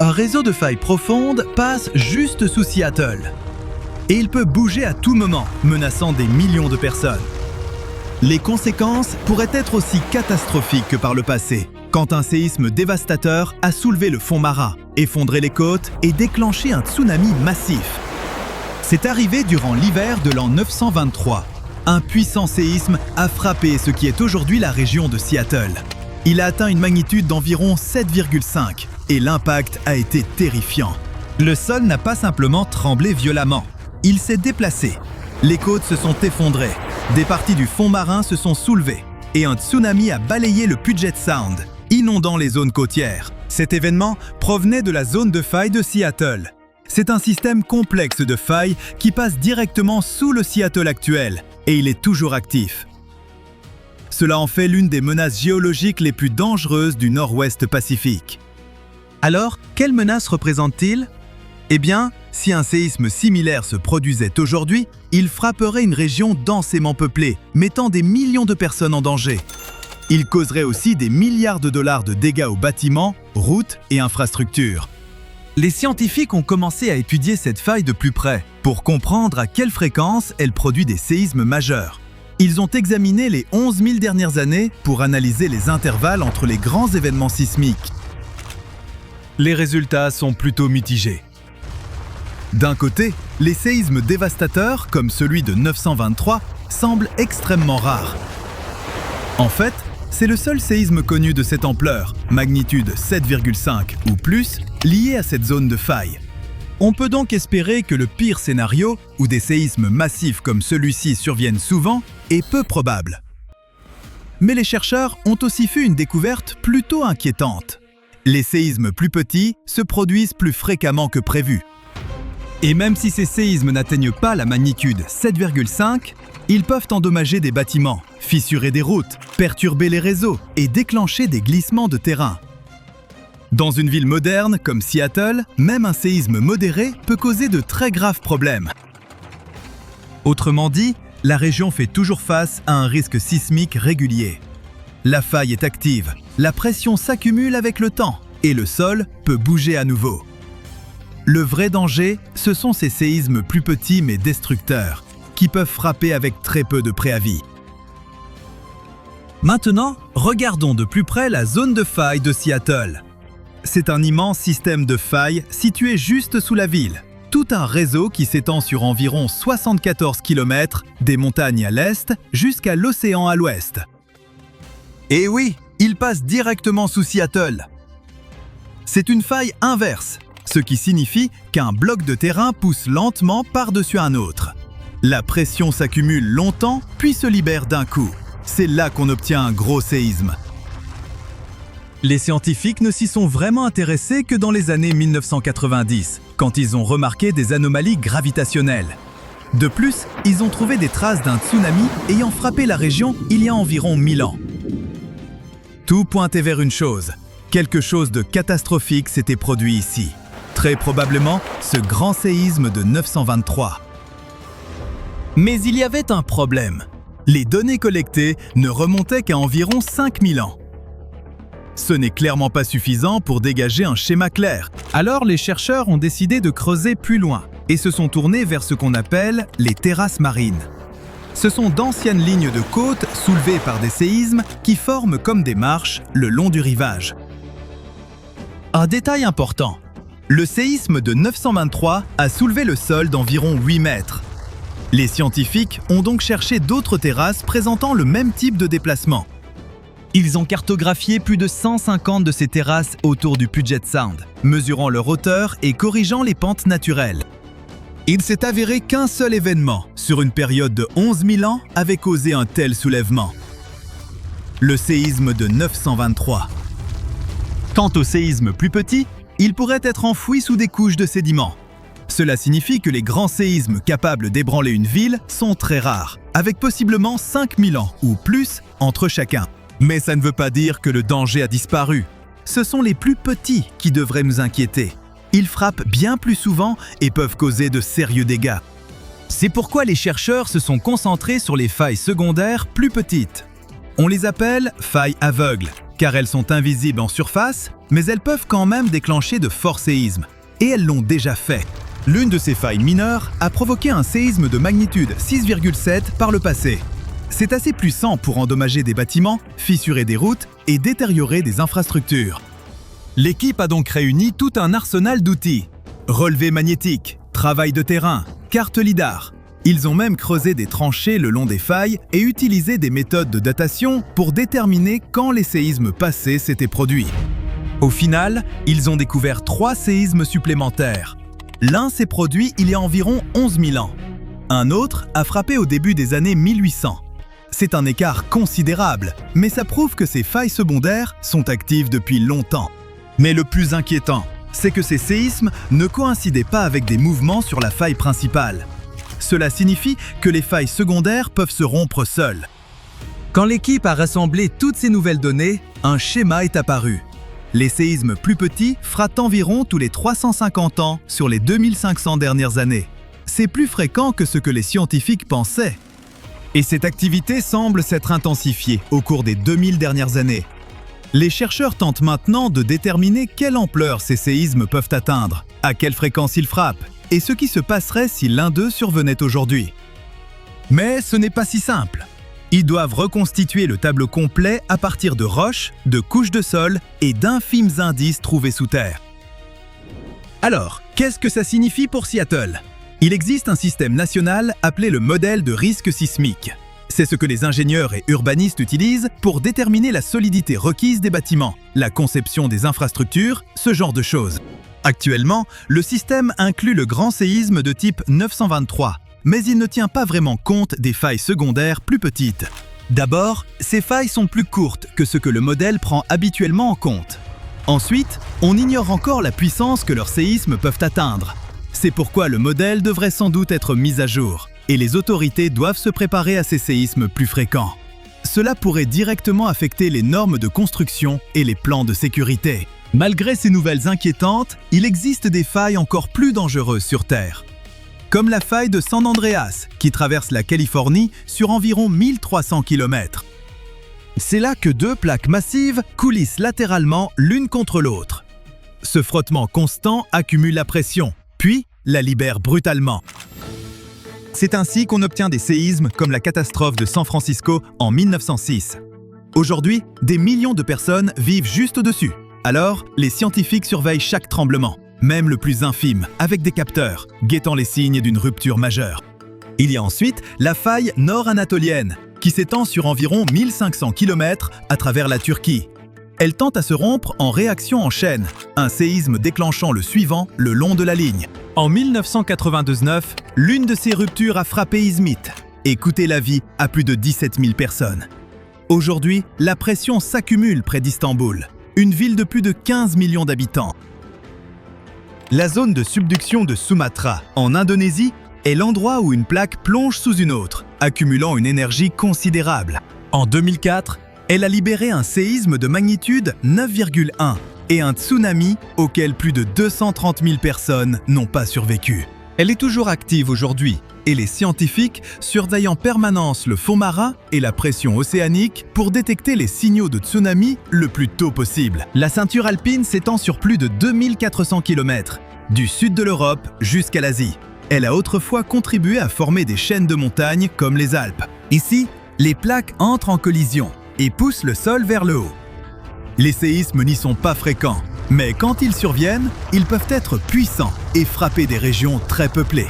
Un réseau de failles profondes passe juste sous Seattle. Et il peut bouger à tout moment, menaçant des millions de personnes. Les conséquences pourraient être aussi catastrophiques que par le passé, quand un séisme dévastateur a soulevé le fond marin, effondré les côtes et déclenché un tsunami massif. C'est arrivé durant l'hiver de l'an 923. Un puissant séisme a frappé ce qui est aujourd'hui la région de Seattle. Il a atteint une magnitude d'environ 7,5 et l'impact a été terrifiant. Le sol n'a pas simplement tremblé violemment, il s'est déplacé. Les côtes se sont effondrées, des parties du fond marin se sont soulevées et un tsunami a balayé le Puget Sound, inondant les zones côtières. Cet événement provenait de la zone de faille de Seattle. C'est un système complexe de failles qui passe directement sous le Seattle actuel et il est toujours actif. Cela en fait l'une des menaces géologiques les plus dangereuses du Nord-Ouest Pacifique. Alors, quelle menace représente-t-il ? Eh bien, si un séisme similaire se produisait aujourd'hui, il frapperait une région densément peuplée, mettant des millions de personnes en danger. Il causerait aussi des milliards de dollars de dégâts aux bâtiments, routes et infrastructures. Les scientifiques ont commencé à étudier cette faille de plus près pour comprendre à quelle fréquence elle produit des séismes majeurs. Ils ont examiné les 11 000 dernières années pour analyser les intervalles entre les grands événements sismiques. Les résultats sont plutôt mitigés. D'un côté, les séismes dévastateurs, comme celui de 923, semblent extrêmement rares. En fait, c'est le seul séisme connu de cette ampleur, magnitude 7,5 ou plus, lié à cette zone de faille. On peut donc espérer que le pire scénario, où des séismes massifs comme celui-ci surviennent souvent, est peu probable. Mais les chercheurs ont aussi fait une découverte plutôt inquiétante. Les séismes plus petits se produisent plus fréquemment que prévu. Et même si ces séismes n'atteignent pas la magnitude 7,5, ils peuvent endommager des bâtiments, fissurer des routes, perturber les réseaux et déclencher des glissements de terrain. Dans une ville moderne comme Seattle, même un séisme modéré peut causer de très graves problèmes. Autrement dit, la région fait toujours face à un risque sismique régulier. La faille est active, la pression s'accumule avec le temps et le sol peut bouger à nouveau. Le vrai danger, ce sont ces séismes plus petits mais destructeurs, qui peuvent frapper avec très peu de préavis. Maintenant, regardons de plus près la zone de faille de Seattle. C'est un immense système de failles situé juste sous la ville. Tout un réseau qui s'étend sur environ 74 km, des montagnes à l'est jusqu'à l'océan à l'ouest. Et oui, il passe directement sous Seattle. C'est une faille inverse, ce qui signifie qu'un bloc de terrain pousse lentement par-dessus un autre. La pression s'accumule longtemps, puis se libère d'un coup. C'est là qu'on obtient un gros séisme. Les scientifiques ne s'y sont vraiment intéressés que dans les années 1990, quand ils ont remarqué des anomalies gravitationnelles. De plus, ils ont trouvé des traces d'un tsunami ayant frappé la région il y a environ 1000 ans. Tout pointait vers une chose. Quelque chose de catastrophique s'était produit ici. Très probablement, ce grand séisme de 923. Mais il y avait un problème. Les données collectées ne remontaient qu'à environ 5000 ans. Ce n'est clairement pas suffisant pour dégager un schéma clair. Alors les chercheurs ont décidé de creuser plus loin et se sont tournés vers ce qu'on appelle les terrasses marines. Ce sont d'anciennes lignes de côte soulevées par des séismes qui forment comme des marches le long du rivage. Un détail important. Le séisme de 923 a soulevé le sol d'environ 8 mètres. Les scientifiques ont donc cherché d'autres terrasses présentant le même type de déplacement. Ils ont cartographié plus de 150 de ces terrasses autour du Puget Sound, mesurant leur hauteur et corrigeant les pentes naturelles. Il s'est avéré qu'un seul événement, sur une période de 11 000 ans, avait causé un tel soulèvement. Le séisme de 923. Quant au séisme plus petit, il pourrait être enfoui sous des couches de sédiments. Cela signifie que les grands séismes capables d'ébranler une ville sont très rares, avec possiblement 5000 ans ou plus entre chacun. Mais ça ne veut pas dire que le danger a disparu. Ce sont les plus petits qui devraient nous inquiéter. Ils frappent bien plus souvent et peuvent causer de sérieux dégâts. C'est pourquoi les chercheurs se sont concentrés sur les failles secondaires plus petites. On les appelle failles aveugles. car elles sont invisibles en surface, mais elles peuvent quand même déclencher de forts séismes. Et elles l'ont déjà fait. L'une de ces failles mineures a provoqué un séisme de magnitude 6,7 par le passé. C'est assez puissant pour endommager des bâtiments, fissurer des routes et détériorer des infrastructures. L'équipe a donc réuni tout un arsenal d'outils. Relevés magnétiques, travail de terrain, cartes lidar. Ils ont même creusé des tranchées le long des failles et utilisé des méthodes de datation pour déterminer quand les séismes passés s'étaient produits. Au final, ils ont découvert 3 séismes supplémentaires. L'un s'est produit il y a environ 11 000 ans. Un autre a frappé au début des années 1800. C'est un écart considérable, mais ça prouve que ces failles secondaires sont actives depuis longtemps. Mais le plus inquiétant, c'est que ces séismes ne coïncidaient pas avec des mouvements sur la faille principale. Cela signifie que les failles secondaires peuvent se rompre seules. Quand l'équipe a rassemblé toutes ces nouvelles données, un schéma est apparu. Les séismes plus petits frappent environ tous les 350 ans sur les 2500 dernières années. C'est plus fréquent que ce que les scientifiques pensaient. Et cette activité semble s'être intensifiée au cours des 2000 dernières années. Les chercheurs tentent maintenant de déterminer quelle ampleur ces séismes peuvent atteindre, à quelle fréquence ils frappent, et ce qui se passerait si l'un d'eux survenait aujourd'hui. Mais ce n'est pas si simple. Ils doivent reconstituer le tableau complet à partir de roches, de couches de sol et d'infimes indices trouvés sous terre. Alors, qu'est-ce que ça signifie pour Seattle ? Il existe un système national appelé le modèle de risque sismique. C'est ce que les ingénieurs et urbanistes utilisent pour déterminer la solidité requise des bâtiments, la conception des infrastructures, ce genre de choses. Actuellement, le système inclut le grand séisme de type 923, mais il ne tient pas vraiment compte des failles secondaires plus petites. D'abord, ces failles sont plus courtes que ce que le modèle prend habituellement en compte. Ensuite, on ignore encore la puissance que leurs séismes peuvent atteindre. C'est pourquoi le modèle devrait sans doute être mis à jour, et les autorités doivent se préparer à ces séismes plus fréquents. Cela pourrait directement affecter les normes de construction et les plans de sécurité. Malgré ces nouvelles inquiétantes, il existe des failles encore plus dangereuses sur Terre. Comme la faille de San Andreas, qui traverse la Californie sur environ 1300 km. C'est là que 2 plaques massives coulissent latéralement l'une contre l'autre. Ce frottement constant accumule la pression, puis la libère brutalement. C'est ainsi qu'on obtient des séismes comme la catastrophe de San Francisco en 1906. Aujourd'hui, des millions de personnes vivent juste au-dessus. Alors, les scientifiques surveillent chaque tremblement, même le plus infime, avec des capteurs, guettant les signes d'une rupture majeure. Il y a ensuite la faille nord-anatolienne, qui s'étend sur environ 1500 km à travers la Turquie. Elle tente à se rompre en réaction en chaîne, un séisme déclenchant le suivant le long de la ligne. En 1999, l'une de ces ruptures a frappé Izmit et coûté la vie à plus de 17 000 personnes. Aujourd'hui, la pression s'accumule près d'Istanbul, une ville de plus de 15 millions d'habitants. La zone de subduction de Sumatra, en Indonésie, est l'endroit où une plaque plonge sous une autre, accumulant une énergie considérable. En 2004, elle a libéré un séisme de magnitude 9,1 et un tsunami auquel plus de 230 000 personnes n'ont pas survécu. Elle est toujours active aujourd'hui et les scientifiques surveillent en permanence le fond marin et la pression océanique pour détecter les signaux de tsunami le plus tôt possible. La ceinture alpine s'étend sur plus de 2400 km, du sud de l'Europe jusqu'à l'Asie. Elle a autrefois contribué à former des chaînes de montagnes comme les Alpes. Ici, les plaques entrent en collision et poussent le sol vers le haut. Les séismes n'y sont pas fréquents, mais quand ils surviennent, ils peuvent être puissants et frapper des régions très peuplées.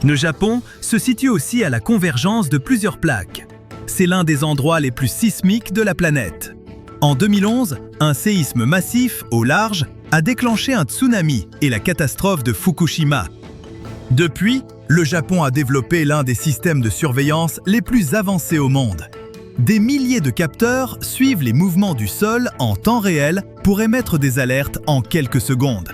Le Japon se situe aussi à la convergence de plusieurs plaques. C'est l'un des endroits les plus sismiques de la planète. En 2011, un séisme massif au large a déclenché un tsunami et la catastrophe de Fukushima. Depuis, le Japon a développé l'un des systèmes de surveillance les plus avancés au monde. Des milliers de capteurs suivent les mouvements du sol en temps réel pour émettre des alertes en quelques secondes.